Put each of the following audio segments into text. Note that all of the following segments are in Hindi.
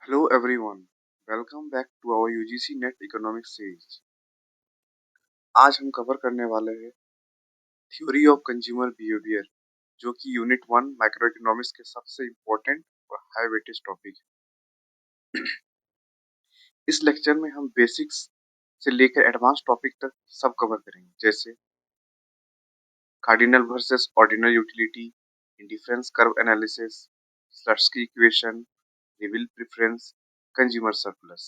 Hello everyone, welcome back to our UGC net economics series. आज हम कवर करने वाले हैं थ्योरी ऑफ कंज्यूमर बिहेवियर, जो कि यूनिट 1 माइक्रो इकोनॉमिक्स के सबसे इम्पोर्टेंट और हाई वेटेज टॉपिक है। इस लेक्चर में हम बेसिक्स से लेकर एडवांस टॉपिक तक सब कवर करेंगे, जैसे cardinal versus ordinal utility, indifference curve analysis, Slutsky equation, reveal preference, consumer surplus.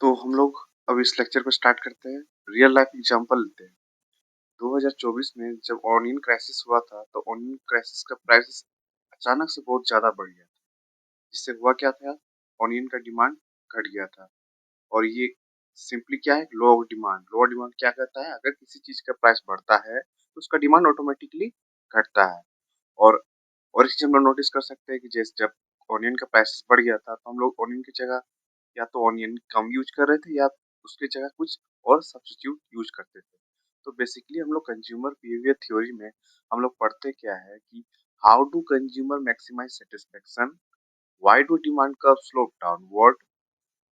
तो हम लोग अब इस लेक्चर को स्टार्ट करते हैं। रियल लाइफ एग्जांपल लेते हैं। 2024 में जब ऑनियन क्राइसिस हुआ था, तो ऑनियन क्राइसिस का प्राइस अचानक से बहुत ज्यादा बढ़ गया था। जिससे हुआ क्या था, ऑनियन का डिमांड घट गया था। और ये सिंपली क्या है, लो ऑफ डिमांड। लो डिमांड क्या कहता है, अगर किसी चीज का प्राइस बढ़ता है तो उसका डिमांड ऑटोमेटिकली घटता है। और और एक चीज हम लोग नोटिस कर सकते हैं कि जैसे जब ऑनियन का प्राइस बढ़ गया था, तो हम लोग ऑनियन की जगह या तो ऑनियन कम यूज कर रहे थे या उसकी जगह कुछ और सब्स्टिट्यूट यूज करते थे। तो बेसिकली हम लोग कंज्यूमर बिहेवियर थ्योरी में हम लोग पढ़ते क्या है कि how do consumer maximise satisfaction, why do demand curve slope downward,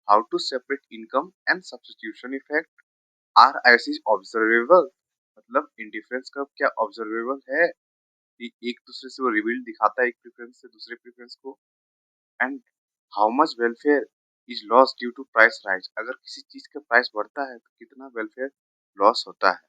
how to separate income and substitution effect, are ऐसी ऑब्जर्वेबल। मतलब इंडिफरेंस कर्व क्या ऑब्जर्वेबल है कि एक दूसरे से वो रिवील दिखाता है एक प्रेफरेंस से दूसरे प्रेफरेंस को, and how much welfare is loss due to price rise. अगर किसी चीज का प्राइस बढ़ता है तो कितना वेलफेयर लॉस होता है।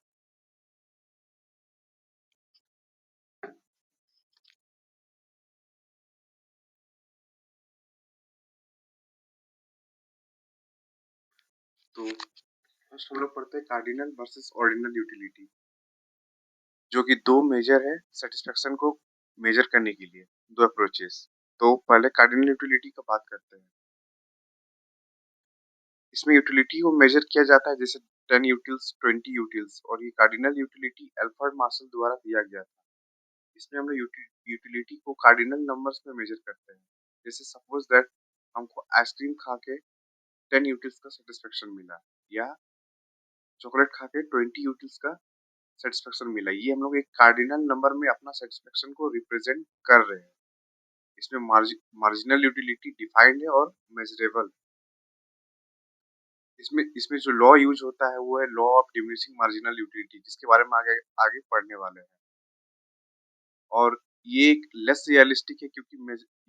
तो फर्स्ट हम लोग पढ़ते हैं कार्डिनल वर्सेस ऑर्डिनल यूटिलिटी, जो कि दो मेजर है सेटिस्फेक्शन को मेजर करने के लिए, दो अप्रोचेस। तो पहले कार्डिनल यूटिलिटी का बात करते हैं। इसमें यूटिलिटी को मेजर किया जाता है जैसे 10 यूटिल्स, 20 यूटिल्स, और ये कार्डिनल यूटिलिटी एल्फ्रेड मार्शल द्वारा दिया गया था। इसमें हम लोग यूटिलिटी को कार्डिनल नंबर्स में मेजर करते हैं। जैसे सपोज दैट हमको आइसक्रीम खा के 10 यूटिल्स का सेटिस्फेक्शन मिला, या चॉकलेट खा के 20 यूटिल्स का सेटिस्फेक्शन मिला। ये हम लोग एक कार्डिनल नंबर में अपना सेटिस्फेक्शन को रिप्रेजेंट कर रहे हैं। इसमें मार्जिनल यूटिलिटी डिफाइंड है और मेजरेबल। इसमें इसमें जो लॉ यूज होता है वो है law of diminishing marginal utility, जिसके बारे में आगे आगे पढ़ने वाले हैं। और ये एक लेस रियलिस्टिक है क्योंकि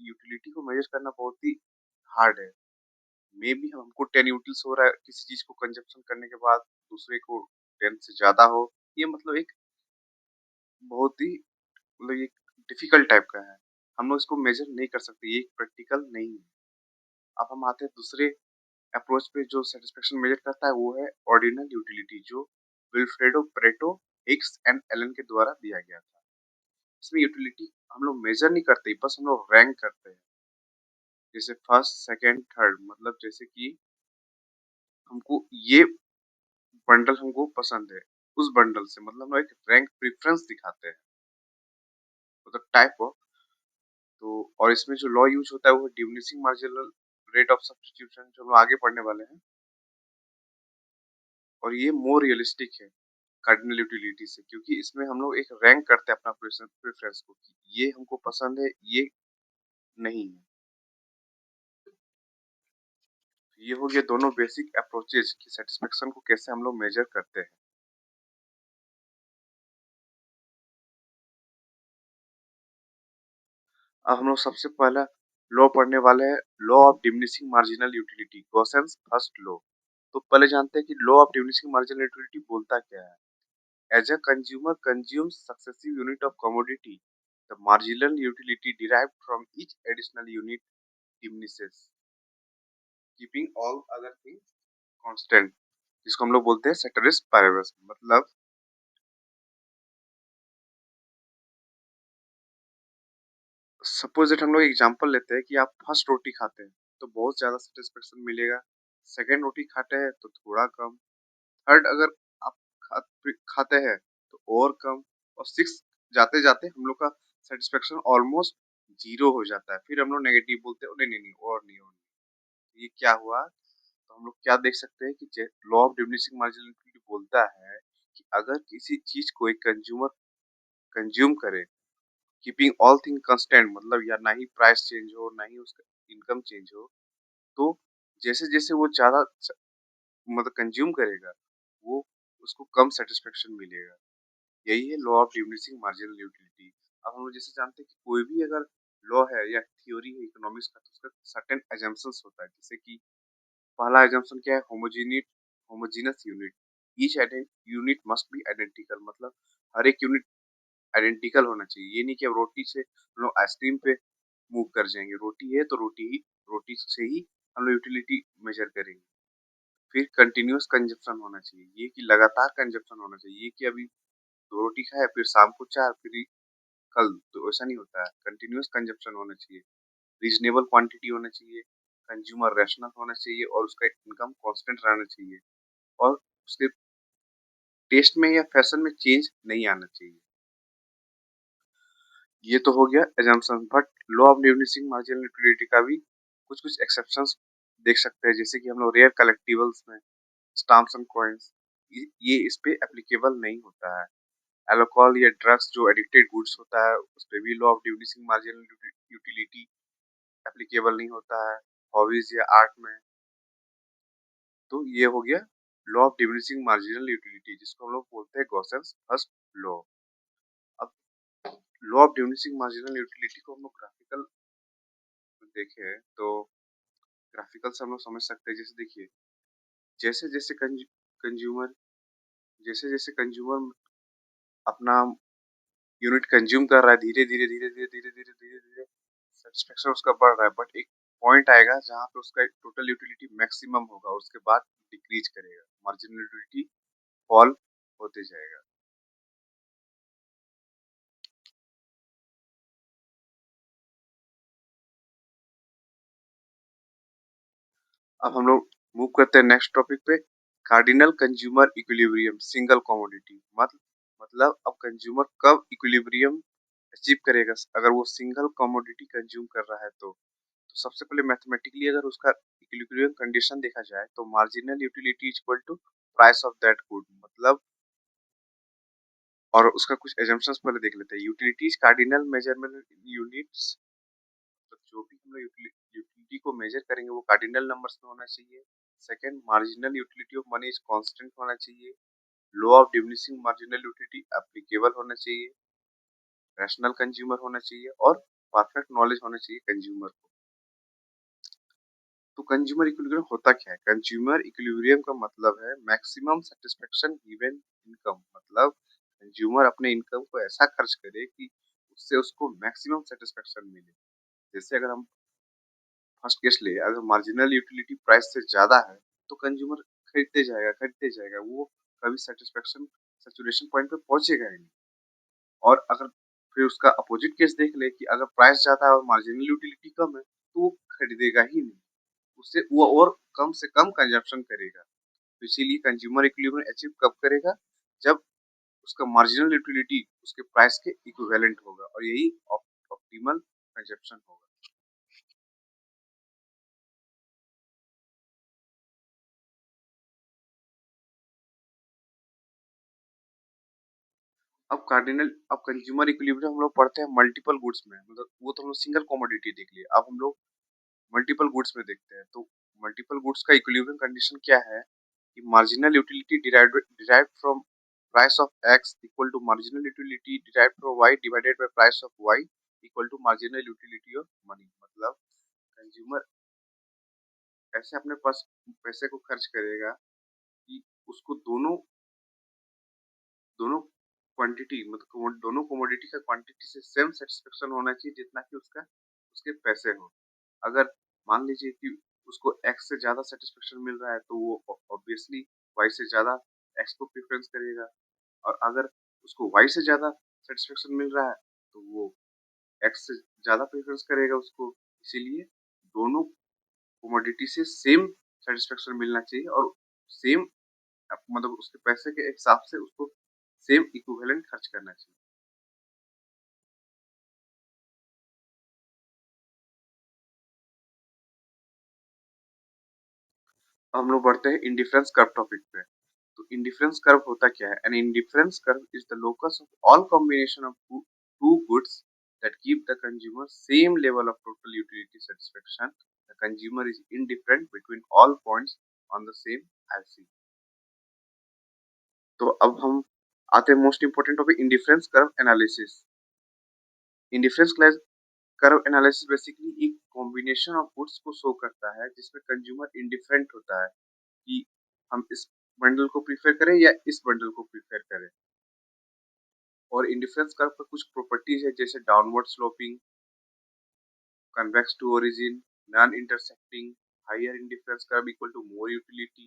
यूटिलिटी को मेजर करना बहुत ही हार्ड है। मे बी हमको 10 यूटिल्स हो रहा है किसी चीज को कंजप्शन करने के बाद, दूसरे को 10 से ज्यादा हो। ये मतलब एक बहुत ही मतलब ये डिफिकल्ट टाइप का है। हम लोग इसको मेजर नहीं कर सकते, ये प्रैक्टिकल नहीं है। अब हम आते हैं दूसरे अप्रोच पे जो सेटिस्फेक्शन मेजर करता है, वो है ऑर्डिनल यूटिलिटी, जो Vilfredo Pareto, Hicks and Allen के द्वारा दिया गया था। इसमें यूटिलिटी हम लोग मेजर नहीं करते, बस हम लोग रैंक करते हैं। जैसे फर्स्ट, सेकंड, थर्ड। मतलब जैसे कि हमको ये बंडल हमको पसंद है, उस बंडल से मतलब हम लोग एक रैंक प्रेफरेंस दिखाते हैं, मतलब टाइप ऑफ। तो और इसमें जो लॉ यूज होता है वो diminishing marginal rate of substitution, जो हम आगे पढ़ने वाले हैं। और ये मोर रियलिस्टिक है कार्डिनल यूटिलिटी से, क्योंकि इसमें हम लोग एक रैंक करते हैं अपना प्रेफरेंस को कि ये हमको पसंद है, ये नहीं है। ये हो गया दोनों बेसिक अप्रोचेज की सेटिस्फेक्शन को कैसे हम लोग मेजर करते हैं। अब हम लोग सबसे पहला लॉ पढ़ने वाले हैं, law of diminishing marginal utility, Gossen's first law. तो पहले जानते हैं कि law of diminishing marginal utility बोलता क्या है। As a consumer consumes successive unit of commodity, the marginal utility derived from each additional unit diminishes, keeping all other things constant, जिसको हम लोग बोलते हैं सेटरिस पैरेबस। मतलब सपोज दैट हम लोग एग्जांपल लेते हैं कि आप फर्स्ट रोटी खाते हैं तो बहुत ज्यादा सेटिस्फेक्शन मिलेगा, सेकंड रोटी खाते हैं तो थोड़ा कम, थर्ड अगर आप खाते हैं तो और कम, और सिक्स जाते जाते हम लोग का सेटिस्फेक्शन ऑलमोस्ट ज़ीरो हो जाता है। फिर हम लोग नेगेटिव बोलते हैं, नहीं, नहीं, नहीं और नहीं और नहीं। ये क्या हुआ? तो हम लोग क्या देख सकते हैं कि लॉ ऑफ डिमिनिशिंग मार्जिनलिटी बोलता है कि अगर किसी चीज को एक कंज्यूमर कंज्यूम करे, कीपिंग ऑल थिंग कांस्टेंट, मतलब या ना ही प्राइस चेंज हो ना ही उसका इनकम चेंज हो, तो जैसे जैसे वो ज्यादा मतलब कंज्यूम करेगा, वो उसको कम सेटिस्फेक्शन मिलेगा। यही है law of diminishing marginal utility. अब हम लोग जैसे जानते हैं कि कोई भी अगर लॉ है या थ्योरी है इकोनॉमिक्स का, तो उसका सर्टेन एजम्पशंस होता है। जैसे कि पहला एजम्पशन क्या है? Homogeneous unit. Each unit must be identical, मतलब हर एक यूनिट आइडेंटिकल होना चाहिए। ये नहीं कि अब रोटी से हम लोग आइसक्रीम पे मूव कर जाएंगे। रोटी है तो रोटी से ही हम लोग यूटिलिटी मेजर करेंगे। फिर कंटिन्यूअस कंजप्शन होना चाहिए, ये कि लगातार कंजप्शन होना चाहिए। ये कि अभी दो रोटी खाए फिर शाम को चार, फिर कल, तो ऐसा नहीं होता है। कंटिन्यूअस कंजप्शन होना चाहिए। रीजनेबल क्वांटिटी होना चाहिए। कंज्यूमर रैशनल होना चाहिए और उसका इनकम कांस्टेंट रहना चाहिए। और उसके टेस्ट में या फैशन में चेंज नहीं आना चाहिए। ये तो हो गया assumption, but law of diminishing marginal utility का भी कुछ कुछ एक्सेप्शंस देख सकते हैं। जैसे कि हम लोग रेयर कलेक्टिबल्स में स्टाम्प्स एंड कॉइन्स, ये इस पे एप्लीकेबल नहीं होता है। अल्कोहल या ड्रग्स जो एडिक्टेड गुड्स होता है, उस पे भी law of diminishing marginal utility applicable नहीं होता है। हॉबीज या आर्ट में। तो ये हो गया law of diminishing marginal utility, जिसको हम लोग बोलते हैं गॉसेंस फर्स्ट लॉ। अब law of diminishing marginal utility को हम लोग ग्राफिकल देखें तो ग्राफिकल से हम लोग समझ सकते हैं। जैसे देखिए, जैसे जैसे कंज्यूमर जैसे जैसे कंज्यूमर अपना यूनिट कंज्यूम कर रहा है, धीरे धीरे धीरे धीरे धीरे धीरे धीरे धीरे सेटिस्फेक्शन उसका बढ़ रहा है। बट एक पॉइंट आएगा जहाँ पे उसका टोटल यूटिलिटी मैक्सिमम होगा और उसके बाद डिक्रीज करेगा, मार्जिनल यूटिलिटी फॉल होते जाएगा। अब हम लोग मूव करते हैं नेक्स्ट टॉपिक पे, cardinal consumer equilibrium single commodity. मतलब अब कंज्यूमर कब इक्विलिब्रियम अचीव करेगा? अगर वो सिंगल कमोडिटी कंज्यूम कर रहा है तो सबसे पहले मैथमेटिकली अगर उसका इक्विलिब्रियम कंडीशन देखा जाए तो marginal utility is equal to price of that good, मतलब। और उसका कुछ एजम्पशंस पहले देख लेते हैं। यूटिलिटीज कार्डिनल मेजरमेंट यूनिट्स, तो जो भी हम लोग यूटिलिटी को मेजर करेंगे वो कार्डिनल नंबर्स में होना चाहिए। Second, marginal utility of money is constant होना चाहिए। Law of diminishing marginal utility applicable होना चाहिए। रैशनल कंज्यूमर होना चाहिए और परफेक्ट नॉलेज होना चाहिए कंज्यूमर को। तो कंज्यूमर इक्विलिब्रियम होता क्या है? कंज्यूमर इक्विलिब्रियम का मतलब है मैक्सिमम सेटिस्फेक्शन गिवन इनकम, मतलब कंज्यूमर अपने इनकम को ऐसा खर्च करे कि उससे उसको मैक्सिमम सेटिस्फेक्शन मिले। जैसे अगर हम फर्स्ट केस ले, अगर मार्जिनल यूटिलिटी प्राइस से ज्यादा है तो कंज्यूमर खरीदते जाएगा, वो कभी सेटिस्फेक्शन सैचुरेशन पॉइंट पे पहुंचेगा ही नहीं। और अगर फिर उसका अपोजिट केस देख ले कि अगर प्राइस ज्यादा है और मार्जिनल यूटिलिटी कम है, तो वो खरीदेगा ही नहीं। उससे वो और कम से कम कंजप्शन करेगा। तो इसीलिए कंज्यूमर इक्विलिब्रियम अचीव कब करेगा? जब उसका मार्जिनल यूटिलिटी उसके प्राइस के इक्विवेलेंट होगा, और यही ऑप्टिमल कंजप्शन होगा। अब कंज्यूमर इक्विलिब्रियम हम लोग पढ़ते हैं मल्टीपल गुड्स में, मतलब वो तो हम लोग सिंगल कमोडिटी देख लिए। अब हम लोग मल्टीपल गुड्स में देखते हैं। तो मल्टीपल गुड्स का इक्विलिब्रियम कंडीशन क्या है कि marginal utility derived from price of X equal to marginal utility derived from Y divided by price of Y equal to marginal utility of money. मतलब कंज्यूमर ऐसे अपने पास पैसे को खर्च करेगा कि उसको दोनों दोनों क्वांटिटी, मतलब दोनों कमोडिटी का क्वांटिटी से सेम सेटिस्फेक्शन होना चाहिए जितना कि उसका उसके पैसे हो। अगर मान लीजिए कि उसको एक्स से ज्यादा सेटिस्फेक्शन मिल रहा है तो वो ऑब्वियसली वाई से ज्यादा एक्स को प्रेफरेंस करेगा। और अगर उसको वाई से ज्यादा सेटिस्फेक्शन मिल रहा है तो वो एक्स से ज्यादा प्रेफरेंस करेगा उसको। इसीलिए दोनों कमोडिटी से सेम सेटिस्फेक्शन मिलना चाहिए और सेम, मतलब उसके पैसे के हिसाब से उसको सेम इक्विवेलेंट खर्च करना चाहिए। अब हम लोग बढ़ते हैं इंडिफरेंस कर्व टॉपिक पे। तो इंडिफरेंस कर्व होता क्या है? An indifference curve is the locus of all combination of two goods that keep the consumer same level of total utility satisfaction. The consumer is indifferent between all points on the same axis. तो अब हम आते हैं most important topic indifference curve analysis. Indifference curve analysis basically एक कॉम्बिनेशन ऑफ गुड्स को शो करता है जिसमें कंज्यूमर इंडिफरेंट होता है कि हम इस बंडल को प्रीफर करें या इस बंडल को प्रीफर करें। और इंडिफरेंस कर्व पर कुछ प्रॉपर्टीज है जैसे downward sloping, convex to origin, non intersecting, higher indifference curve equal to more utility,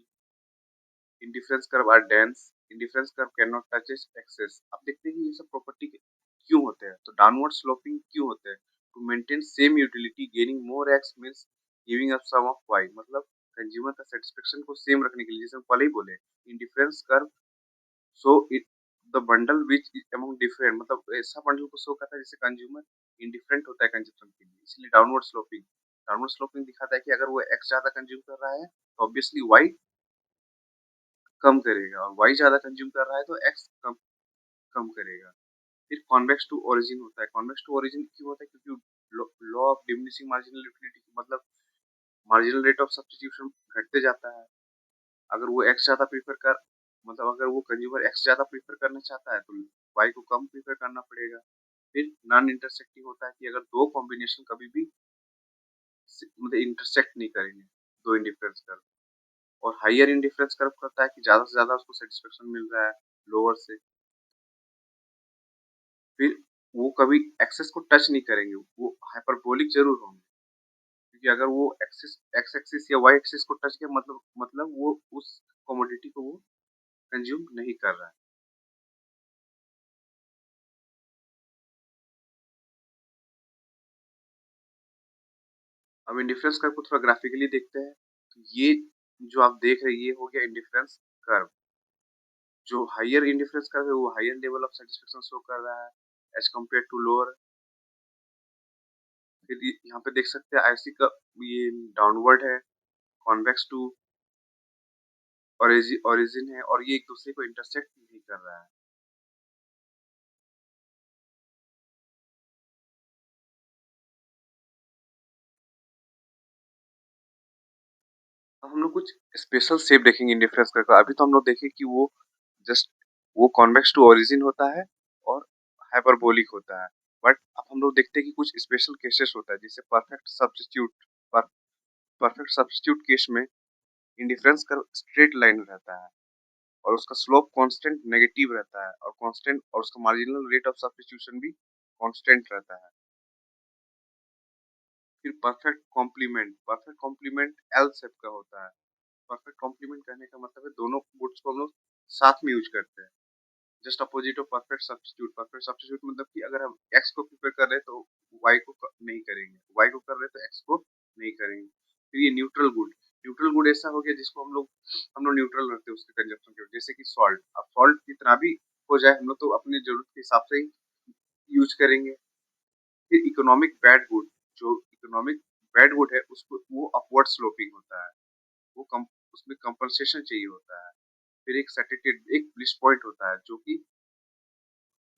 indifference curve are dense, indifference curve can not touch axes. अब देखते हैं कि ये सब प्रॉपर्टी क्यों होते हैं। तो डाउनवर्ड स्लोपिंग क्यों होते हैं? To maintain same utility gaining more X means giving up some of Y, मतलब कंज्यूमर का सेटिस्फेक्शन को सेम रखने के लिए, जैसे हम पहले ही बोले indifference curve so it the bundle which is among different, मतलब ऐसा बंडल को शो करता है जिससे कंज्यूमर इंडिफरेंट होता है कंजप्शन के लिए, इसलिए डाउनवर्ड स्लोपिंग दिखाता है कि अगर वो एक्स ज्यादा कंज्यूम कर रहा है तो ऑब्वियसली वाई कम करेगा, और वाई ज्यादा कंज्यूम कर रहा है तो एक्स कम कम करेगा। फिर कॉन्वेक्स टू ओरिजिन होता है। कॉन्वेक्स टू ओरिजिन क्यों होता है? क्योंकि law of diminishing marginal utility, मतलब मार्जिनल रेट ऑफ सब्स्टिट्यूशन घटते जाता है। अगर वो एक्स ज्यादा प्रीफर कर, मतलब अगर वो कंज्यूमर एक्स ज्यादा प्रीफर करना चाहता है तो वाई को कम प्रीफर करना पड़ेगा। फिर नॉन इंटरसेक्टिंग होता है कि अगर दो कॉम्बिनेशन कभी भी मतलब इंटरसेक्ट नहीं करेंगे, दो इंडिफरेंस कर्व। और हायर इंडिफरेंस कर्व करता है कि ज्यादा से ज्यादा उसको सेटिस्फेक्शन मिल रहा है लोअर से। फिर वो कभी एक्सेस को टच नहीं करेंगे, वो हाइपरबोलिक जरूर होंगे, क्योंकि अगर वो एक्सिस एक्स एक्सिस या वाई एक्सिस को टच किया मतलब वो उस कमोडिटी को वो कंज्यूम नहीं कर रहा है। अब इंडिफरेंस कर्व को थोड़ा ग्राफिकली देखते हैं। तो ये जो आप देख रहे हैं ये हो गया इंडिफरेंस कर्व। जो हायर इंडिफरेंस कर्व है वो higher level of satisfaction show कर रहा है एज कम्पेयर टू लोअर। फिर यहाँ पे देख सकते हैं आईसी का ये डाउनवर्ड है, कॉन्वेक्स टू ओरिजिन है, और ये एक दूसरे को इंटरसेक्ट नहीं कर रहा है। अब हम लोग कुछ स्पेशल शेप देखेंगे इंडिफरेंस कर्व का। अभी तो हम लोग देखे कि वो जस्ट वो कॉन्वेक्स टू ओरिजिन होता है और हाइपरबोलिक होता है। बट अब हम लोग देखते हैं कि कुछ स्पेशल केसेस होता है, जैसे परफेक्ट सब्स्टिट्यूट केस में इंडिफरेंस कर्व स्ट्रेट लाइन रहता है और उसका स्लोप कांस्टेंट नेगेटिव रहता है, और कांस्टेंट और उसका मार्जिनल रेट ऑफ सब्स्टिट्यूशन भी कांस्टेंट रहता है। फिर परफेक्ट कॉम्प्लीमेंट एल शेप का होता है। परफेक्ट कॉम्प्लीमेंट कहने का मतलब है दोनों गुड्स को हम लोग साथ में यूज करते हैं। Just opposite of perfect substitute मतलब कि अगर हम एक्स को प्रिपेयर कर रहे हैं तो वाई को नहीं करेंगे, वाई को कर रहे हैं तो एक्स को नहीं करेंगे। फिर ये न्यूट्रल गुड ऐसा हो गया जिसको हम लोग न्यूट्रल रखते हैं उसके कंजप्शन के, जैसे कि सॉल्ट। अब सॉल्ट कितना भी हो जाए हम लोग तो अपनी जरूरत के हिसाब से ही यूज करेंगे। फिर इकोनॉमिक बैड गुड, जो इकोनॉमिक बैड गुड है उसको वो अपवर्ड स्लोपिंग होता है, वो कम उसमें कंपनसेशन चाहिए होता है। फिर एक सैचुरेटेड एक ब्लिस पॉइंट होता है जो कि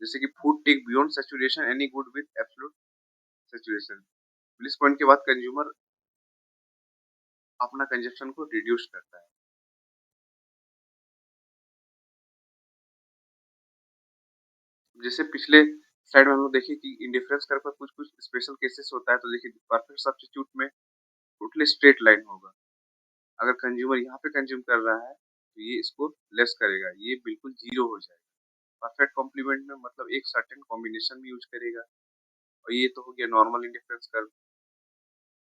जैसे कि food take beyond saturation any good with absolute saturation. Bliss point के बाद कंज्यूमर अपना कंजप्शन को रिड्यूस करता है। जैसे पिछले स्लाइड में हम लोग देखे कि इंडिफरेंस कर्व पर कुछ कुछ स्पेशल केसेस होता है। तो देखिए परफेक्ट सब्स्टिट्यूट में टोटली स्ट्रेट लाइन होगा। अगर कंज्यूमर यहाँ पे कंज्यूम कर रहा है तो ये इसको लेस करेगा, ये बिल्कुल जीरो हो जाएगा। परफेक्ट कॉम्प्लीमेंट में मतलब एक सर्टेन कॉम्बिनेशन में यूज करेगा। और ये तो हो गया नॉर्मल इंडिफरेंस कर्व।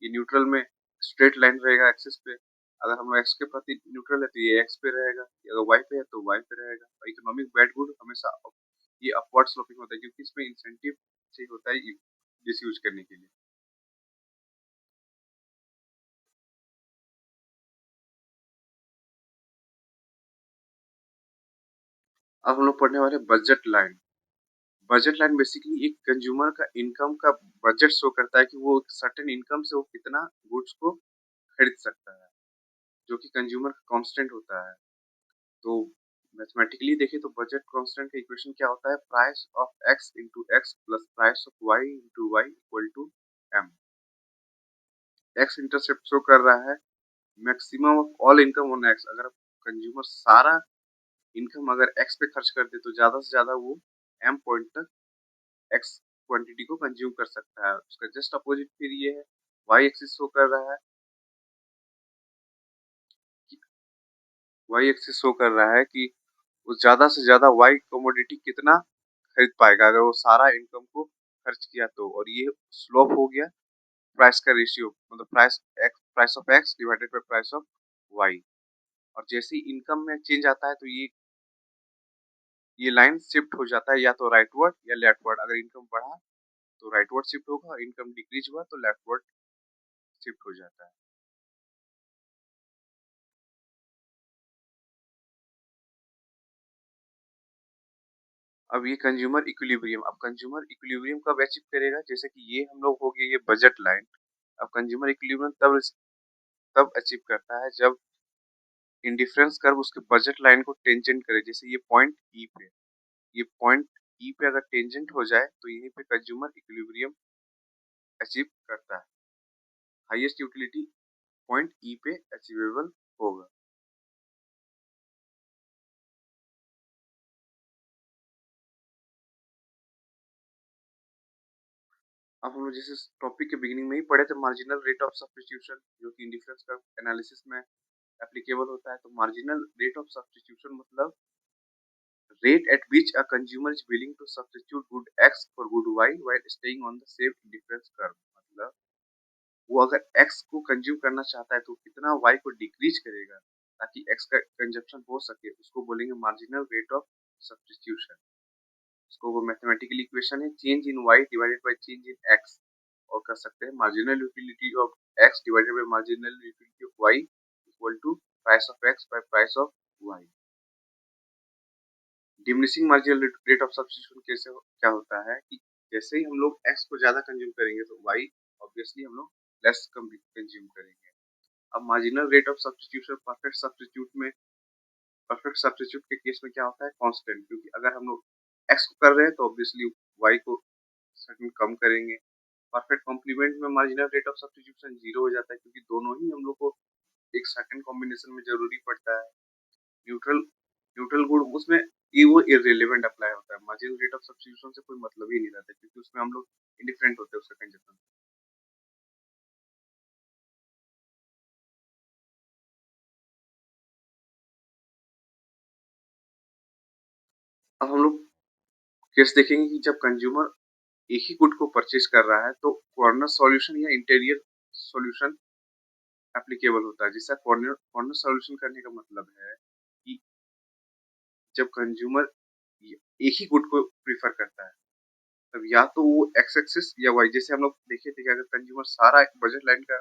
ये न्यूट्रल में स्ट्रेट लाइन रहेगा एक्सिस पे। अगर हम एक्स के प्रति न्यूट्रल है तो ये एक्स पे रहेगा, अगर वाई पे है तो वाई पे रहेगा। और इकोनॉमिक बैड गुड हमेशा ये अपवर्ड स्लोपिंग होता है क्योंकि इसमें इंसेंटिव चाहिए होता है जिस यूज करने के लिए। अब हम लोग पढ़ने वाले budget line. Budget line basically एक कंज्यूमर का इनकम का बजट शो करता है कि वो सर्टेन इनकम से वो कितना गुड्स को खरीद सकता है। जो कि कंज्यूमर का कांस्टेंट होता है। तो मैथमेटिकली देखें तो बजट कांस्टेंट का इक्वेशन क्या होता है, price of X into X plus price of Y into Y equal to M. X intercept show कर रहा है maximum of all income on X. अगर कंज्यूमर सारा इनकम अगर एक्स पे खर्च कर दे तो ज्यादा से ज्यादा वो एम पॉइंट तक एक्स क्वांटिटी को कंज्यूम कर सकता है। उसका जस्ट अपोजिट फिर ये है, वाई एक्सिस शो कर रहा है वाई एक्सिस शो कर रहा है कि वो ज्यादा से ज्यादा वाई कमोडिटी कितना खरीद पाएगा अगर वो सारा इनकम को खर्च किया तो। और ये स्लोप हो गया प्राइस का रेशियो, मतलब price of X divided by price of Y. और जैसे ही इनकम में चेंज आता है तो ये लाइन शिफ्ट हो जाता है या तो राइटवर्ड या लेफ्टवर्ड। अगर इनकम बढ़ा तो राइटवर्ड शिफ्ट होगा, इनकम डिक्रीज हुआ तो लेफ्टवर्ड शिफ्ट हो जाता है। अब ये कंज्यूमर इक्विलिब्रियम, अब कंज्यूमर इक्विलिब्रियम कब अचीव करेगा, जैसे कि ये हम लोग हो गए ये बजट लाइन। अब कंज्यूमर इक्विलिब्रियम तब तब अचीव करता है जब इंडिफरेंस कर्व उसके बजट लाइन को टेंजेंट करे। जैसे ये पॉइंट ई पे, ये पॉइंट ई पे अगर टेंजेंट हो जाए तो यहीं पे कंज्यूमर इक्विलिब्रियम अचीव करता है। हाईएस्ट यूटिलिटी पॉइंट ई पे अचीवेबल होगा। अब हम लोग जैसे टॉपिक के बिगिनिंग में ही पढ़े थे मार्जिनल रेट ऑफ सब्स्टिट्यूशन, जो कि इंडिफरेंस कर्व एनालिसिस में एप्लीकेबल होता है। तो मार्जिनल रेट ऑफ सब्स्टिट्यूशन मतलब rate at which a consumer is willing to substitute good X for good Y while staying on the same indifference curve। मतलब वो अगर X को कंज्यूम करना चाहता है तो कितना Y को डिक्रीज करेगा ताकि X का कंजप्शन हो सके, उसको बोलेंगे मार्जिनल रेट ऑफ सब्स्टिट्यूशन। इसको वो मैथमेटिकल इक्वेशन है change in Y divided by change in X। और कर सकते हैं marginal utility of X divided by marginal utility of Y equal to price of X by price of Y। Diminishing marginal rate of substitution क्या होता है कि जैसे ही हम लोग एक्स को ज्यादा कंज्यूम करेंगे तो वाई ऑब्वियसली हम लोग लेस कंज्यूम करेंगे। अब marginal rate of substitution perfect substitute के केस में क्या होता है, कांस्टेंट। क्योंकि अगर हम लोग एक्स को कर रहे हैं तो ऑब्वियसली वाई को सर्टेन कम करेंगे। परफेक्ट कॉम्प्लीमेंट में marginal rate of substitution zero हो जाता है क्योंकि दोनों ही हम लोग को एक सर्टेन कॉम्बिनेशन में जरूरी पड़ता है। न्यूट्रल न्यूट्रल गुड उसमें ये वो इररिलेवेंट अप्लाई होता है। मार्जिनल रेट ऑफ सब्स्टिट्यूशन से कोई मतलब ही नहीं रहता क्योंकि उसमें हम लोग इंडिफरेंट होते हैं उसका कंजप्शन। अब हम लोग केस देखेंगे कि जब कंज्यूमर एक ही गुड को परचेज कर रहा है तो कॉर्नर सॉल्यूशन या इंटीरियर सॉल्यूशन एप्लीकेबल होता है। जिसका कॉर्नर कॉर्नर सॉल्यूशन करने का मतलब है कि जब कंज्यूमर एक ही गुड को प्रीफर करता है तब या तो वो एक्स एक्सिस या वाई, जैसे हम लोग देखे थे कि अगर कंज्यूमर सारा बजट लाइन का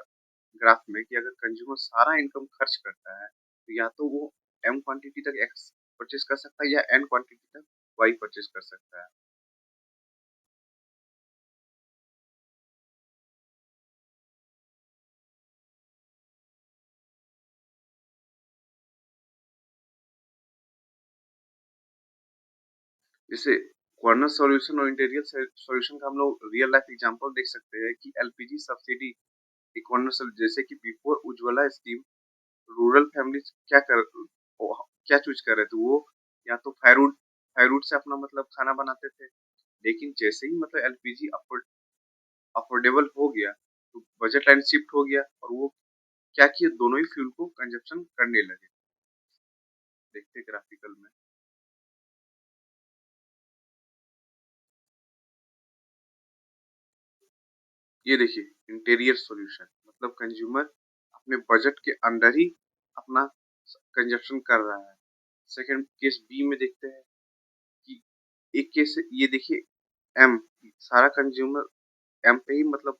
ग्राफ में कि अगर कंज्यूमर सारा इनकम खर्च करता है तो या तो वो एम क्वांटिटी तक एक्स परचेज कर सकता है या एन क्वांटिटी तक वाई परचेज कर सकता है। जैसे कॉर्नर सॉल्यूशन और इंटीरियर सॉल्यूशन का हम लोग रियल लाइफ एग्जांपल देख सकते हैं कि एलपीजी सब्सिडी एक कॉर्नर सॉल्यूशन। जैसे कि before Ujjwala scheme rural families क्या चूज कर रहे थे, वो या तो फायरवुड से अपना मतलब खाना बनाते थे। लेकिन जैसे ही मतलब एलपीजी अफोर्डेबल हो गया तो बजट लाइन शिफ्ट हो गया और वो क्या किए, दोनों ही फ्यूल को कंजप्शन करने लगे। देखते ग्राफिकल में ये देखिए इंटीरियर सॉल्यूशन मतलब कंज्यूमर अपने बजट के अंदर ही अपना कंजप्शन कर रहा है। सेकंड केस बी में देखते हैं कि एक केस ये देखिए एम सारा कंज्यूमर एम पे ही मतलब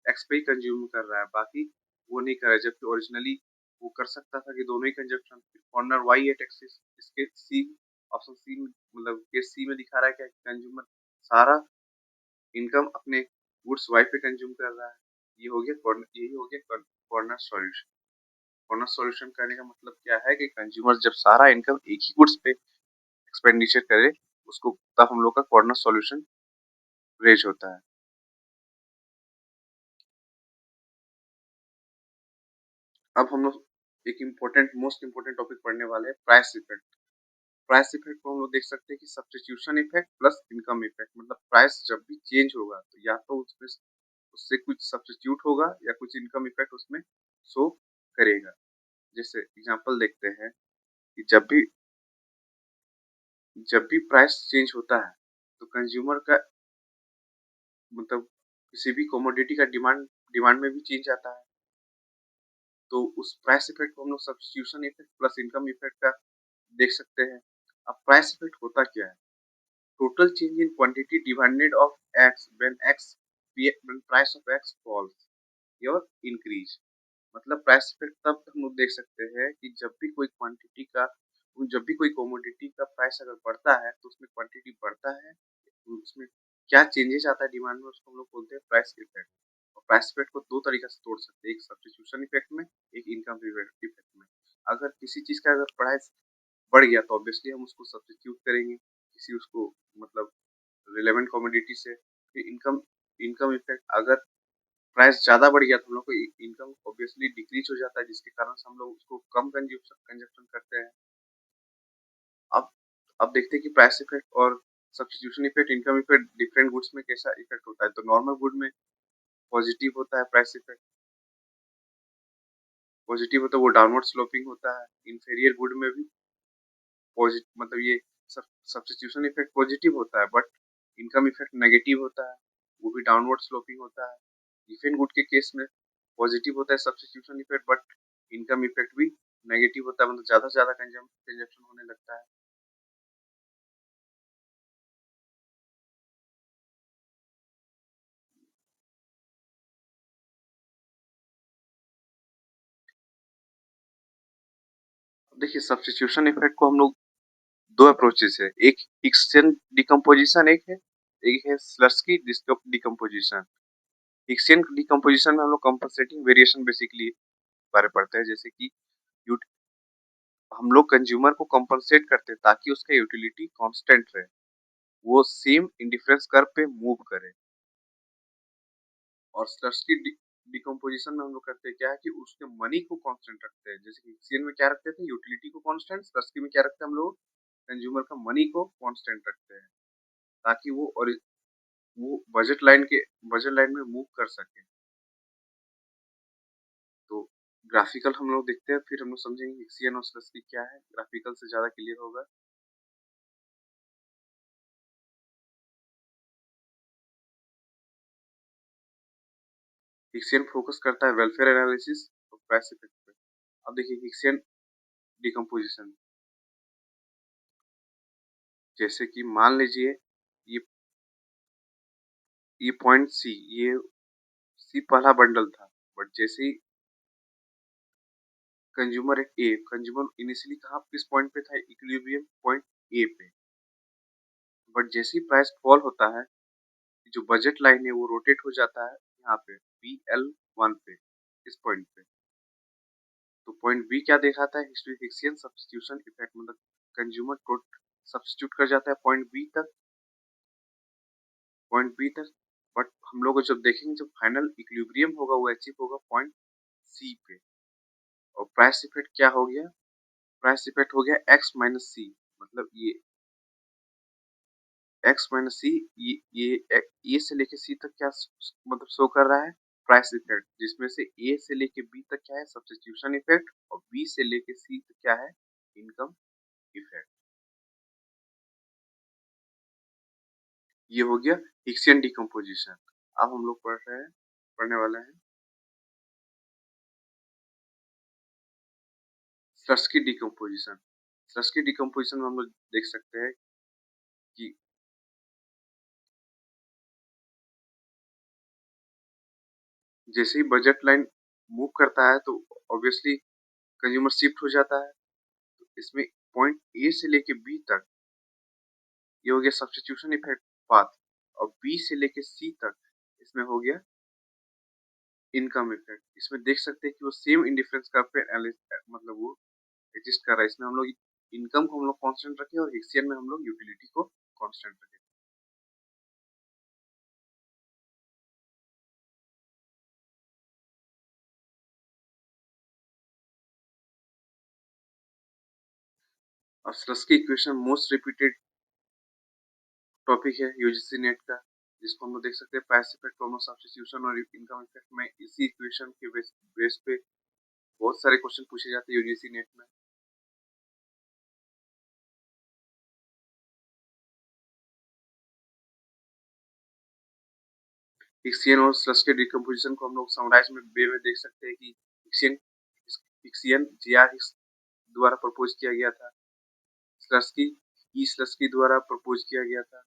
एक्स पे ही कंज्यूम कर रहा है, बाकी वो नहीं कर रहा है। जबकि ओरिजिनली वो कर सकता था कि दोनों ही consumption. Corner Y at axis इसके सी ऑप्शन सी मतलब केस सी में दिखा रहा है कि कंज्यूमर सारा इनकम अपने गुड्स वाई पे कंज्यूम कर रहा है। ये हो गया कॉर्नर, यही हो गया कॉर्नर सॉल्यूशन। कॉर्नर सॉल्यूशन करने का मतलब क्या है कि कंज्यूमर जब सारा इनकम एक ही गुड्स पे एक्सपेंडिचर करे, उसको तब हम लोग का कॉर्नर सॉल्यूशन रेज होता है। अब हम लोग एक इम्पोर्टेंट मोस्ट इम्पोर्टेंट टॉपिक पढ़ने वाले हैं, प्राइस इफेक्ट। प्राइस इफेक्ट को हम लोग देख सकते हैं कि substitution effect plus income effect, मतलब प्राइस जब भी चेंज होगा तो या तो उसमें उससे कुछ सब्स्टिट्यूट होगा या कुछ इनकम इफेक्ट उसमें शो करेगा। जैसे एग्जांपल देखते हैं कि जब भी प्राइस चेंज होता है तो कंज्यूमर का मतलब किसी भी कमोडिटी का डिमांड में भी चेंज आता है। तो उस प्राइस इफेक्ट को हम लोग substitution effect plus income effect का देख सकते हैं। अब प्राइस इफेक्ट होता क्या है? Total change in quantity demanded of X when price of X falls और इंक्रीज। मतलब प्राइस इफेक्ट तब हम लोग देख सकते हैं कि जब भी कोई कमोडिटी का प्राइस अगर बढ़ता है तो उसमें क्वांटिटी बढ़ता है, तो उसमें क्या चेंजेस आता है डिमांड में, उसको हम लोग बोलते हैं प्राइस इफेक्ट। और प्राइस इफेक्ट को दो तरीके से तोड़ सकते हैं, एक सब्स्टिट्यूशन इफेक्ट में, एक इनकम इफेक्ट में। अगर किसी चीज का अगर प्राइस बढ़ गया तो ऑब्वियसली हम उसको सब्स्टिट्यूट करेंगे किसी उसको मतलब रिलेवेंट कमोडिटी से। फिर इनकम इनकम इफेक्ट, अगर प्राइस ज़्यादा बढ़ गया तो हम लोग को इनकम ऑब्वियसली डिक्रीज हो जाता है, जिसके कारण से हम लोग उसको कम कंजप्शन करते हैं। अब अब देखते हैं कि प्राइस इफेक्ट और substitution effect, income effect different goods में कैसा इफेक्ट होता है। तो नॉर्मल गुड में पॉजिटिव होता है प्राइस इफेक्ट, पॉजिटिव होता है वो डाउनवर्ड स्लोपिंग होता है। इंफीरियर गुड में भी पॉजिटिव मतलब ये सब्स्टिट्यूशन इफेक्ट पॉजिटिव होता है, बट इनकम इफेक्ट नेगेटिव होता है, वो भी डाउनवर्ड स्लोपिंग होता है। डिफरेंट गुड के केस में पॉजिटिव होता है substitution effect, but income effect भी नेगेटिव होता है, मतलब ज्यादा से ज्यादा कंजम्पशन होने लगता है। अब देखिए सब्स्टिट्यूशन इफेक्ट को हम लोग दो अप्रोचेस है, एक हिक्सियन डिकम्पोजिशन एक है स्लर्स्की डिकम्पोजिशन। हिक्सियन डिकम्पोजिशन में हम लोग कंपनसेटिंग वेरिएशन बेसिकली बारे पढ़ते हैं, जैसे कि यूट- हम लोग कंज्यूमर को कंपनसेट करते हैं ताकि उसका यूटिलिटी कांस्टेंट रहे, वो सेम इंडिफरेंस कर्व पे मूव करे। और स्लर्स्की डिकम्पोजिशन में हम लोग करते हैं क्या है कि उसके मनी को कांस्टेंट रखते हैं। जैसे कि हिक्सियन में क्या रखते थे, यूटिलिटी को कांस्टेंट, स्लर्स्की में क्या रखते हैं हम लोग, कंज्यूमर का मनी को कांस्टेंट रखते हैं, ताकि वो बजट लाइन में मूव कर सके। तो ग्राफिकल हम लोग देखते हैं, फिर हम लोग समझेंगे हिक्सियन और स्लर्स्की क्या है, ग्राफिकल से ज्यादा क्लियर होगा। हिक्सियन फोकस करता है वेलफेयर एनालिसिस और प्राइस इफेक्ट पे। अब देखिए हिक्सियन डिकम्पोजिशन, जैसे कि मान लीजिए ये ये पॉइंट सी, ये सी पहला बंडल था, बट जैसे ही कंज्यूमर इनिशियली कहाँ किस पॉइंट पे था, इक्विलिब्रियम पॉइंट ए पे, बट जैसे ही प्राइस फॉल होता है, जो बजट लाइन है वो रोटेट हो जाता है यहाँ पे BL1 पे, इस पॉइंट पे। तो पॉइंट बी क्या दिखाता है, हिक्सियन सब्स्टिट्यूशन इफेक्ट, मतलब कंज्यूमर को सब्स्टिट्यूट कर जाता है पॉइंट बी तक। बट हम लोग को जब देखेंगे, जब फाइनल इक्विलिब्रियम होगा वो अचीव होगा पॉइंट सी पे। और प्राइस इफेक्ट क्या हो गया, प्राइस इफेक्ट हो गया एक्स माइनस सी, मतलब ये एक्स माइनस सी, ए से लेके सी तक क्या मतलब शो कर रहा है, प्राइस इफेक्ट, जिसमें से ए से लेके बी तक क्या है, सब्स्टिट्यूशन इफेक्ट, और बी से लेके सी तक क्या है, इनकम इफेक्ट। ये हो गया हिक्सियन डिकम्पोजिशन। अब हम लोग पढ़ने वाले हैं स्लर्स्की डिकम्पोजिशन। स्लर्स्की डिकम्पोजिशन में हम लोग देख सकते हैं कि जैसे ही बजट लाइन मूव करता है तो ऑब्वियसली कंज्यूमर शिफ्ट हो जाता है। इसमें पॉइंट ए से लेके बी तक ये हो गया सब्स्टिट्यूशन इफेक्ट पाथ, और बी से लेके सी तक इसमें हो गया इनकम इफेक्ट, इसमें देख सकते हैं कि वो सेम इंडिफरेंस कर्व पे मतलब वो एग्जिस्ट कर रहा है। इसमें हम लोग इनकम को हम लोग कांस्टेंट रखे और हिक्सियन में हम लोग यूटिलिटी को कांस्टेंट रखे। और स्लस की इक्वेशन मोस्ट रिपीटेड टॉपिक है यूजीसी नेट का, जिसको हम लोग देख सकते हैं प्राइस इफेक्ट, प्रोमो सब्स्टिट्यूशन और इनकम इफेक्ट में इसी इक्वेशन के बेस पे बहुत सारे क्वेश्चन पूछे जाते हैं यूजीसी नेट में। हिक्सियन और स्लस के डिकम्पोजिशन को हम लोग समराइज में वे में देख सकते हैं कि हिक्सियन हिक्सियन जेआर हिक्स द्वारा प्रपोज किया गया था, स्लस की ई स्लस की द्वारा प्रपोज किया गया था।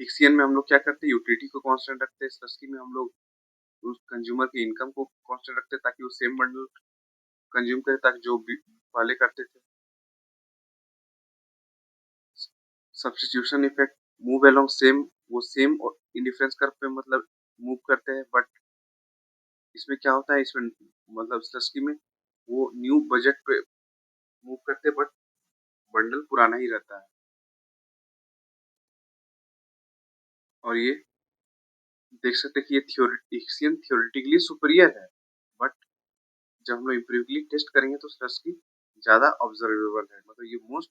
हिक्सियन में हम लोग क्या करते हैं, यूटिलिटी को कांस्टेंट रखते हैं। स्लस्की में हम लोग उस कंज्यूमर के इनकम को कांस्टेंट रखते हैं ताकि वो सेम बंडल कंज्यूम करे ताकि जो पहले करते थे। Substitution effect move along same, वो सेम और इंडिफरेंस कर्व पे मतलब मूव करते हैं, बट इसमें क्या होता है, इसमें मतलब स्लस्की में वो न्यू बजट पे मूव करते हैं बट बंडल पुराना ही रहता है। और ये देख सकते हैं कि ये थियोरेटिशियन थियोरेटिकली सुपीरियर है, बट जब हम लोग एम्पिरिकली टेस्ट करेंगे तो स्लस्की ज्यादा ऑब्जर्वेबल है, मतलब ये मोस्ट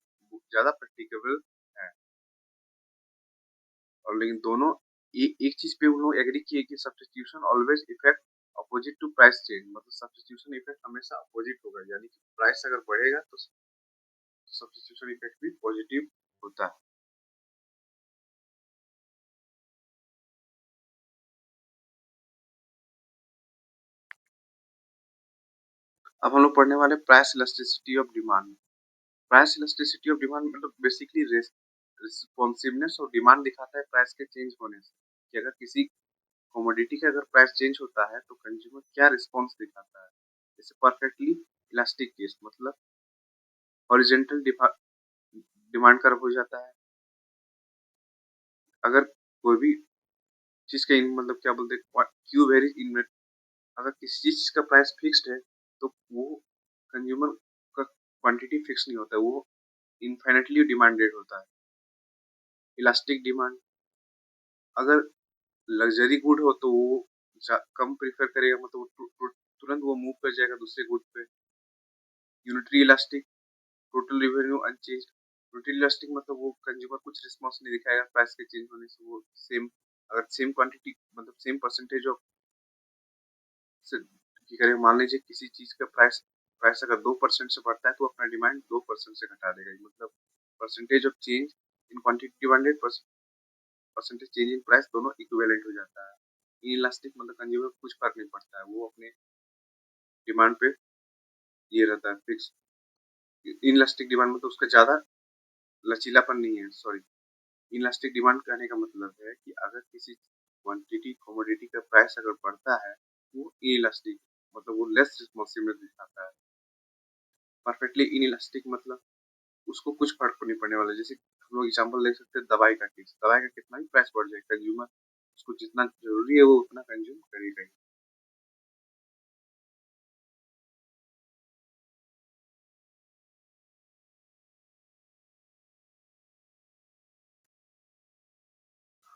ज्यादा प्रैक्टिकेबल है। और लेकिन दोनों एक चीज पे हम लोग एग्री किए कि substitution always effect opposite to price change, मतलब सब्स्टिट्यूशन इफेक्ट हमेशा अपोजिट होगा, यानी कि प्राइस अगर बढ़ेगा तो सब्स्टिट्यूशन इफेक्ट भी पॉजिटिव होता है। अब हम लोग पढ़ने वाले price elasticity of demand. Price elasticity of demand मतलब बेसिकली रिस्पॉन्सिवनेस और डिमांड दिखाता है प्राइस के चेंज होने से, कि अगर किसी कमोडिटी का अगर प्राइस चेंज होता है तो कंज्यूमर क्या रिस्पॉन्स दिखाता है। जैसे परफेक्टली इलास्टिक केस मतलब हॉरिजेंटल डिमांड कर्व हो जाता है। अगर कोई भी चीज का मतलब क्या बोलते हैं, क्यू वेरी इन, अगर किसी चीज का प्राइस फिक्स्ड है तो वो कंज्यूमर का क्वांटिटी फिक्स नहीं होता है, वो इनफाइनेटली डिमांडेड होता है। इलास्टिक डिमांड, अगर लग्जरी गुड हो तो वो कम प्रीफर करेगा, मतलब तुरंत वो मूव कर जाएगा दूसरे गुड पे। Unitary elastic, total revenue unchanged. Unitary elastic मतलब वो कंज्यूमर कुछ रिस्पॉन्स नहीं दिखाएगा प्राइस के चेंज होने से, वो सेम अगर सेम क्वांटिटी मतलब सेम परसेंटेज ऑफ की करें, मान लीजिए किसी चीज का प्राइस प्राइस अगर 2% से बढ़ता है तो अपना डिमांड 2% से घटा देगा, मतलब percentage of change in quantity demanded percentage change in price दोनों इक्विवेलेंट हो जाता है। इनइलास्टिक मतलब कंज्यूमर को कुछ फर्क नहीं पड़ता है, वो अपने डिमांड पे ये रहता है फिक्स। इनइलास्टिक डिमांड मतलब उसका ज्यादा लचीलापन नहीं है, सॉरी। इनइलास्टिक डिमांड कहने का मतलब है कि अगर किसी क्वांटिटी कमोडिटी का प्राइस अगर बढ़ता है वो इनइलास्टिक, मतलब वो लेस रिस्पॉन्सिवनेस दिखाता है। परफेक्टली इनइलास्टिक मतलब उसको कुछ फर्क नहीं पड़ने वाला। जैसे हम लोग एग्जांपल ले सकते हैं दवाई का केस, दवाई का कितना भी प्राइस बढ़ जाए कंज्यूमर उसको जितना जरूरी है वो उतना कंज्यूम करेगा ही।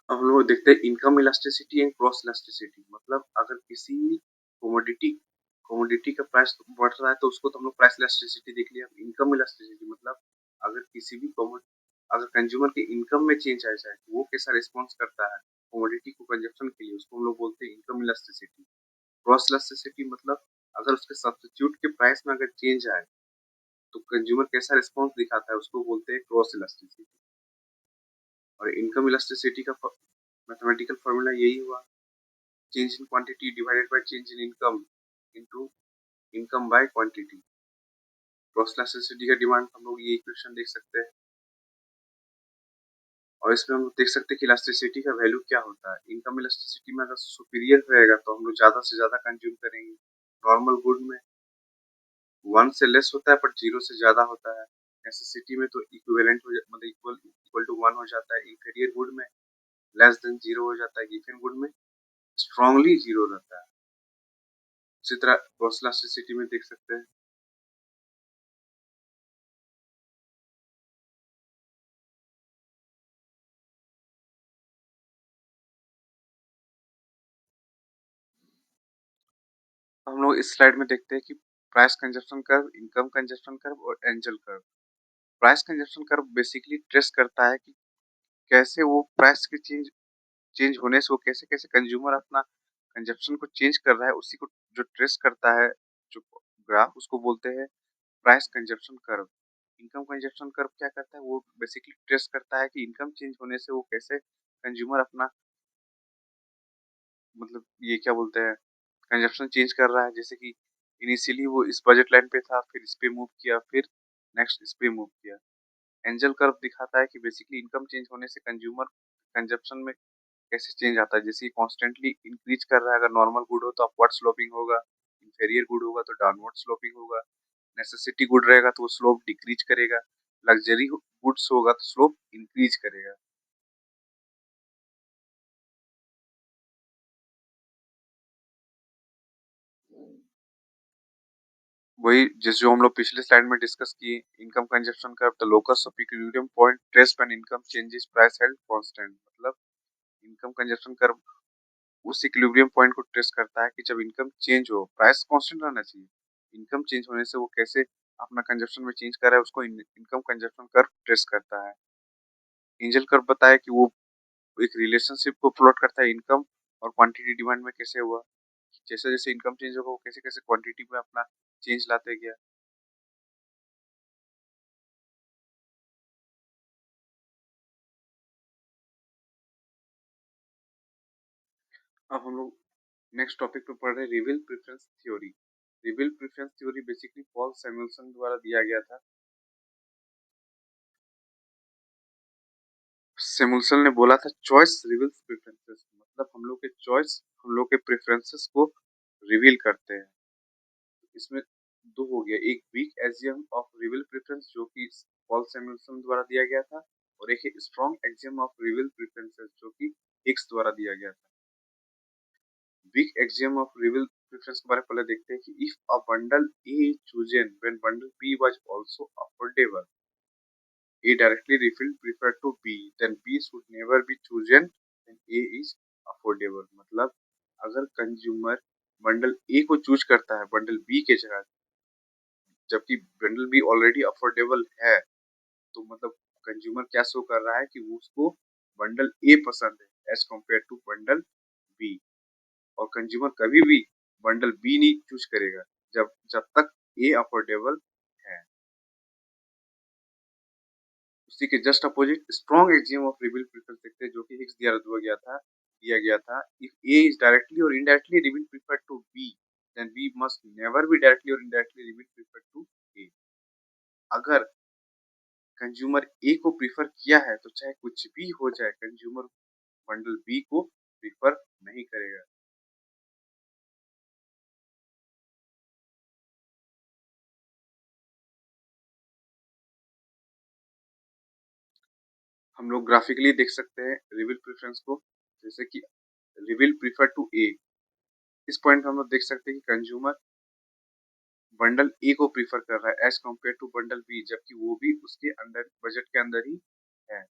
अब हम लोग देखते हैं income elasticity and cross elasticity, मतलब अगर किसी कमोडिटी कमोडिटी का प्राइस बढ़ रहा है तो उसको तो हम लोग प्राइस इलास्टिसिटी देख लिया। इनकम इलास्टिसिटी मतलब अगर किसी भी अगर कंज्यूमर के इनकम में चेंज आ जाए तो वो कैसा रिस्पॉन्स करता है कमोडिटी को कंजप्शन के लिए, उसको हम लोग बोलते हैं इनकम इलास्टिसिटी। क्रॉस इलास्टिसिटी मतलब अगर उसके सब्स्टिट्यूट के प्राइस में अगर चेंज आए तो कंज्यूमर कैसा रिस्पॉन्स दिखाता है, उसको बोलते हैं क्रॉस इलास्टिसिटी। और इनकम इलास्टिसिटी का मैथमेटिकल फॉर्मूला यही हुआ, change in quantity divided by change in income into income by quantity. Cross elasticity का डिमांड हम लोग ये इक्वेशन देख सकते हैं, और इसमें हम लोग देख सकते हैं कि इलास्टिसिटी का वैल्यू क्या होता है। इनकम इलास्टिसिटी में अगर सुपीरियर रहेगा तो हम लोग ज्यादा से ज्यादा कंज्यूम करेंगे। नॉर्मल गुड में 1 से लेस होता है पर 0 से ज्यादा होता है। नेसेसिटी में तो इक्विवेलेंट हो मतलब इक्वल टू 1 हो जाता है। इंफीरियर गुड में लेस देन 0 हो जाता है। गिवन गुड में स्ट्रांगली जीरो रहता है। इसी तरह ग्रॉस इलास्टिसिटी में देख सकते हैं। हम लोग इस स्लाइड में देखते हैं कि price consumption curve, income consumption curve और Engel curve. Price consumption curve basically trace करता है कि कैसे वो प्राइस के चेंज चेंज होने से वो कैसे-कैसे कंज्यूमर अपना कंजप्शन को चेंज कर रहा है, उसी को जो ट्रेस करता है, जो ग्राफ उसको बोलते हैं price consumption curve. Income consumption curve क्या करता है, वो बेसिकली ट्रेस करता है कि इनकम चेंज होने से वो कैसे कंज्यूमर अपना मतलब ये क्या बोलते हैं कंजप्शन चेंज कर रहा है। जैसे कि इनिशियली वो इस बजट लाइन पे था, फिर इस पे मूव किया, फिर नेक्स्ट इस पे मूव किया। एंजल कर्व दिखाता है कि बेसिकली इनकम चेंज होने से कंज्यूमर कंजप्शन में कैसे चेंज आता है। जैसे कि कॉन्स्टेंटली इंक्रीज कर रहा है, अगर नॉर्मल गुड हो तो अपवर्ड स्लोपिंग होगा, इंफेरियर गुड होगा तो डाउनवर्ड स्लोपिंग होगा, नेसेसिटी गुड रहेगा तो वो स्लोप डिक्रीज करेगा, लग्जरी गुड्स होगा तो स्लोप इंक्रीज करेगा। वही जिस जो हम लोग पिछले स्लाइड में डिस्कस किए, income consumption curve, the locus of equilibrium point trace when income changes price held constant. मतलब इनकम कंजप्शन कर्व उस इक्विलिब्रियम पॉइंट को ट्रेस करता है कि जब इनकम चेंज हो, प्राइस कांस्टेंट रहना चाहिए, इनकम चेंज होने से वो कैसे अपना कंजप्शन में चेंज कर रहा है, उसको इनकम कंजप्शन कर्व ट्रेस करता है। एंजल कर्व बताया कि वो एक रिलेशनशिप को प्लॉट करता है इनकम और क्वांटिटी डिमांड में कैसे हुआ, जैसे जैसे इनकम चेंज होगा वो कैसे कैसे क्वांटिटी में अपना चेंज लाते गया। अब हम लोग नेक्स्ट टॉपिक पे पढ़ रहे हैं reveal preference theory. Reveal preference theory basically Paul Samuelson द्वारा दिया गया था। सैमुअल्सन ने बोला था चॉइस रिवील्स प्रेफरेंसेस, मतलब हम लोग के चॉइस हम लोग के प्रेफरेंसेस को रिवील करते हैं। इसमें दो हो गया, एक weak axiom of reveal preference जो कि पॉल सैमुअल्सन द्वारा दिया गया था, और एक है strong axiom of reveal preferences जो कि हिग्स द्वारा दिया गया था। Weak axiom of reveal preference के बारे में पहले देखते हैं कि if a bundle A is chosen when bundle B was also affordable, A directly refilled preferred to B, then B should never be chosen when A is affordable। मतलब अगर कंज्यूमर बंडल ए को चूज करता है बंडल बी के जगह, जबकि बंडल बी ऑलरेडी अफोर्डेबल है, तो मतलब कंज्यूमर क्या शो कर रहा है कि उसको बंडल ए पसंद है as compare to bundle B. और कंज्यूमर कभी भी बंडल बी नहीं चूज करेगा जब जब तक ए अफोर्डेबल है। उसी के just opposite strong axiom of reveal preference देखते हैं जो कि हिग्स द्वारा दिया गया था। इफ ए इज डायरेक्टली और indirectly reveal preferred to B, then B must never be directly और indirectly reveal preferred to A. अगर कंज्यूमर ए को प्रीफर किया है तो चाहे कुछ भी हो जाए कंज्यूमर बंडल बी को प्रीफर नहीं करेगा। हम लोग ग्राफिकली देख सकते हैं रिवील प्रेफरेंस को, जैसे कि रिवील प्रीफर टू ए। इस पॉइंट पे हम लोग देख सकते हैं कि कंज्यूमर बंडल ए को प्रीफर कर रहा है as compare to bundle B, जबकि वो भी उसके अंदर बजट के अंदर ही है।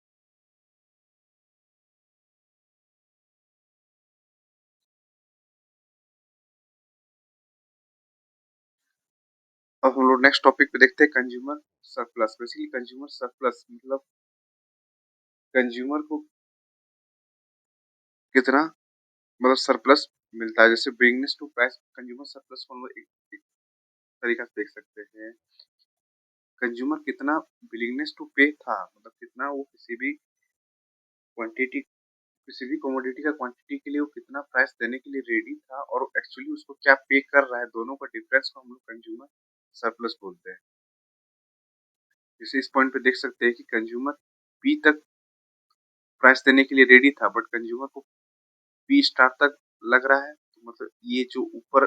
अब हम लोग नेक्स्ट टॉपिक पे देखते हैं consumer surplus. Basically consumer surplus मतलब कंज्यूमर को कितना मतलब सरप्लस मिलता है। जैसे ब्रिंगनेस टू प्राइस कंज्यूमर सरप्लस को हम लोग एक तरीका से देख सकते हैं, कंज्यूमर कितना विलिंगनेस टू पे था, मतलब कितना वो क्वांटिटी किसी भी कमोडिटी का क्वांटिटी के लिए वो कितना प्राइस देने के लिए रेडी था, और एक्चुअली उसको क्या पे कर रहा है, दोनों का डिफरेंस को हम लोग कंज्यूमर सरप्लस बोलते हैं। जैसे इस पॉइंट पे देख सकते हैं कि कंज्यूमर पी तक प्राइस देने के लिए रेडी था, बट कंज्यूमर को पी स्टार तक लग रहा है, तो मतलब ये जो ऊपर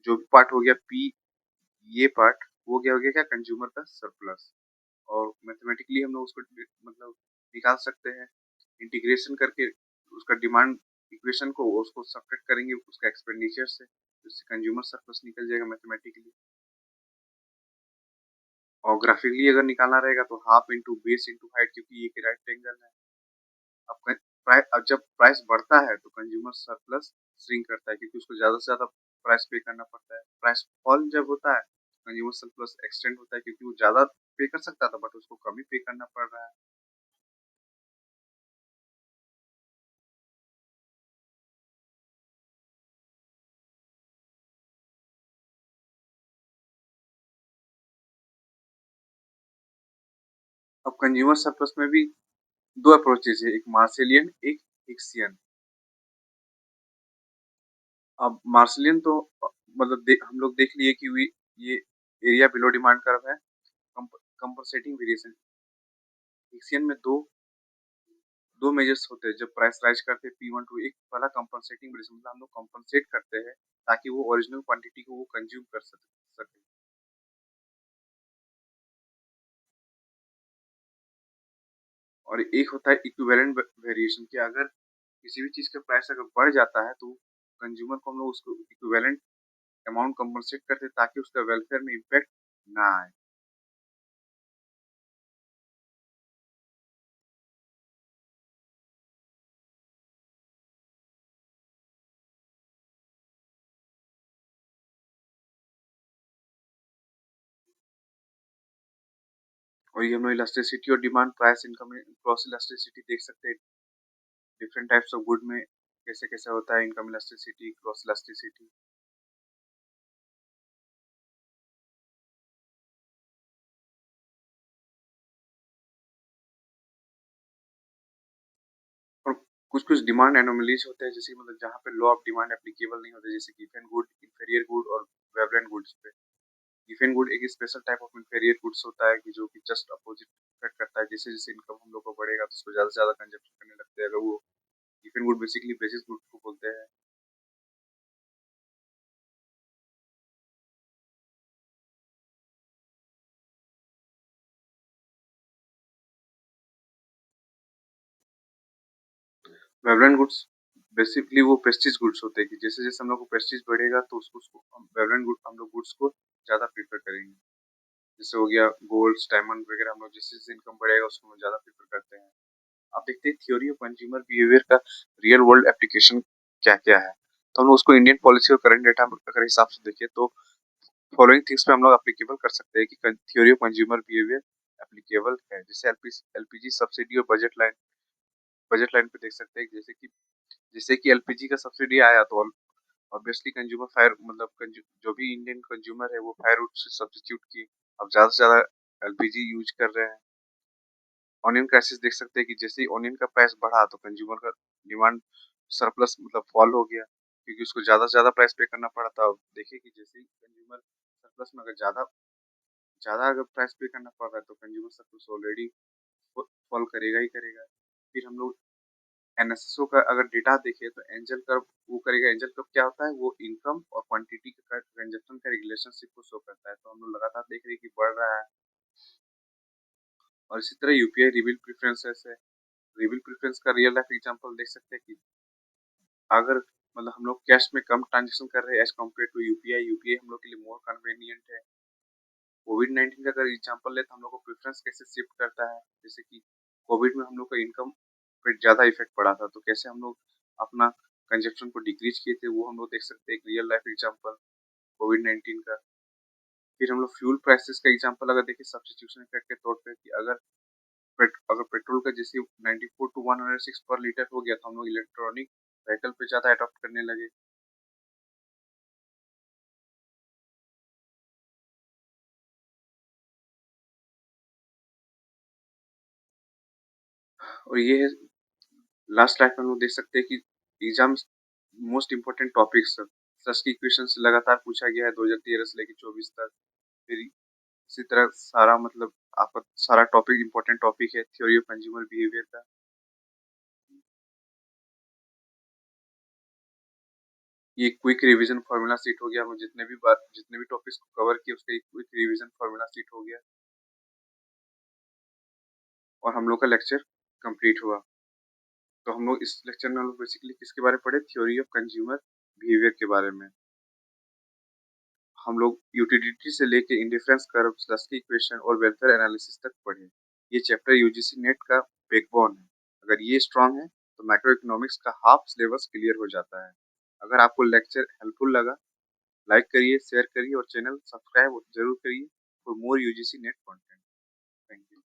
जो भी पार्ट हो गया पी, ये पार्ट हो गया क्या कंज्यूमर का सरप्लस। और मैथमेटिकली हम लोग उसको मतलब निकाल सकते हैं इंटीग्रेशन करके, उसका डिमांड इक्वेशन को उसको सब्ट्रैक्ट करेंगे उसका एक्सपेंडिचर से, जिससे कंज्यूमर सरप्लस निकल जाएगा मैथमेटिकली। और ग्राफिकली अगर निकालना रहेगा तो half into base into height, क्योंकि ये राइट एंगल है। अब जब प्राइस बढ़ता है तो कंज्यूमर सरप्लस श्रिंक करता है, क्योंकि उसको ज्यादा से ज्यादा प्राइस पे करना पड़ता है। प्राइस फॉल जब होता है कंज्यूमर सरप्लस एक्सटेंड होता है, क्योंकि वो ज्यादा पे कर सकता था बट उसको कम ही पे करना पड़ रहा है। अब कंज्यूमर सरप्लस में भी दो अप्रोचेज है, एक मार्सेलियन एक हिक्सियन। अब मार्सेलियन तो मतलब हम लोग देख लिए कि ये एरिया बिलो डिमांड कर्व है, कंपनसेटिंग वेरिएशन। हिक्सियन में दो मेजर्स होते हैं जब प्राइस राइज करते हैं P1 टू। एक पहला कंपनसेटिंग वेरिएशन, मतलब हम लोग कंपनसेट करते हैं ताकि वो ओरिजिनल क्वांटिटी को वो कंज्यूम कर सके। और एक होता है इक्विवेलेंट वेरिएशन, कि अगर किसी भी चीज का प्राइस अगर बढ़ जाता है तो कंज्यूमर को हम लोग उसको इक्विवेलेंट अमाउंट कंपनसेट करते हैं ताकि उसका वेलफेयर में इम्पैक्ट ना आए। और ये हम लोग इलास्टिसिटी और demand price income cross elasticity देख सकते हैं, डिफरेंट टाइप्स ऑफ गुड में कैसे कैसे होता है इनकम इलास्टिसिटी क्रॉस इलास्टिसिटी। और कुछ कुछ डिमांड एनोमलीज होते हैं, जैसे मतलब जहाँ पे लॉ ऑफ डिमांड एप्लीकेबल नहीं होते, जैसे गिवन गुड, इंफीरियर गुड और वेवलेंट गुड्स पे। गिवन गुड एक special type of inferior goods होता है कि जो कि जस्ट अपोजिट इफेक्ट करता है, जैसे जैसे इनकम हम लोग को बढ़ेगा तो उसको ज्यादा से ज्यादा कंजप्शन करने लगते हैं। अगर वो given good basically basis good को बोलते हैं। वेवलेंट गुड्स बेसिकली वो प्रेस्टीज गुड्स होते हैं, कि जैसे जैसे हम लोग को प्रेस्टीज बढ़ेगा तो उसको उसको वेवलेंट गुड हम लोग गुड्स को ज्यादा प्रीफर करेंगे। जैसे हो गया गोल्ड डायमंड वगैरह, हम लोग जैसे जैसे इनकम बढ़ेगा उसको हम ज्यादा प्रीफर करते हैं। आप देखते हैं थ्योरी ऑफ कंज्यूमर बिहेवियर का रियल वर्ल्ड एप्लीकेशन क्या क्या है, तो हम लोग उसको इंडियन पॉलिसी और करंट डेटा अगर हिसाब से देखें तो फॉलोइंग थिंग्स पे हम लोग एप्लीकेबल कर सकते हैं कि theory of consumer behaviour applicable है। जैसे एलपीजी सब्सिडी और बजट लाइन पे देख सकते हैं, जैसे कि एलपीजी का सब्सिडी आया तो ऑब्वियसली कंज्यूमर फायर मतलब जो भी इंडियन कंज्यूमर है वो फायर वुड से सब्स्टिट्यूट किए, अब ज्यादा से ज्यादा एलपीजी यूज कर रहे हैं। ऑनियन क्राइसिस देख सकते हैं कि जैसे ही ऑनियन का प्राइस बढ़ा तो कंज्यूमर का डिमांड सरप्लस मतलब फॉल हो गया, क्योंकि उसको ज्यादा से ज्यादा प्राइस पे करना पड़ा था। अब देखिए कि जैसे ही कंज्यूमर सरप्लस में अगर ज्यादा ज्यादा अगर प्राइस पे करना पड़ रहा है तो कंज्यूमर सरप्लस ऑलरेडी फॉल करेगा ही करेगा। फिर हम लोग एनएसएसओ का अगर डेटा देखें तो एंजल कर्व वो करेगा। एंजल कर्व क्या होता है, वो इनकम और क्वांटिटी का कंजप्शन का रिलेशनशिप को शो करता है। तो हम लोग लगातार देख रहे हैं कि बढ़ रहा है। और इसी तरह यूपीआई रिवील प्रेफरेंसेस है। रिवील प्रेफरेंस का रियल लाइफ एग्जांपल देख सकते हैं कि अगर मतलब हम लोग कैश में कम ट्रांजेक्शन कर रहे हैं as compare to UPI, UPI हम लोग के लिए मोर कन्वीनियंट है। कोविड 19 का अगर एग्जांपल ले तो हम लोग को प्रेफरेंस कैसे शिफ्ट करता है, जैसे कि कोविड में हम लोग का इनकम पे ज्यादा इफेक्ट पड़ा था तो कैसे हम लोग अपना कंजप्शन को डिक्रीज किए थे, वो हम लोग देख सकते हैं एक रियल लाइफ एग्जांपल कोविड 19 का। फिर हम लोग फ्यूल प्राइसेस का एग्जांपल अगर देखें सब्स्टिट्यूशन इफेक्ट के तौर पे, कि अगर पेट्रोल का जैसे 94 टू 106 पर लीटर हो गया तो हम लोग इलेक्ट्रॉनिक व्हीकल पे ज्यादा अडॉप्ट करने लगे। और ये है लास्ट लाइफ में हम लोग देख सकते हैं कि एग्जाम मोस्ट इम्पोर्टेंट टॉपिक्स सच की इक्वेशन से लगातार पूछा गया है 2013 से लेकर 24 तक। फिर इसी तरह सारा मतलब आपका सारा टॉपिक इम्पोर्टेंट टॉपिक है थ्योरी ऑफ कंज्यूमर बिहेवियर का। ये क्विक रिवीजन फार्मूला सीट हो गया, हम जितने भी टॉपिक्स को कवर किए उसका एक क्विक रिवीजन फार्मूला सीट हो गया और हम लोग का लेक्चर कंप्लीट हुआ। तो हम लोग इस लेक्चर में हम लोग बेसिकली किसके बारे में पढ़े? थ्योरी ऑफ कंज्यूमर बिहेवियर के बारे में। हम लोग यूटिलिटी से लेके इंडिफरेंस कर्व, स्लस्की इक्वेशन और वेलफेयर एनालिसिस तक पढ़े। ये चैप्टर यूजीसी नेट का बैकबोन है। अगर ये स्ट्रांग है तो मैक्रो इकोनॉमिक्स का हाफ सिलेबस क्लियर हो जाता है। अगर आपको लेक्चर हेल्पफुल लगा, लाइक करिए, शेयर करिए और चैनल सब्सक्राइब जरूर करिए for more UGC net content. Thank you.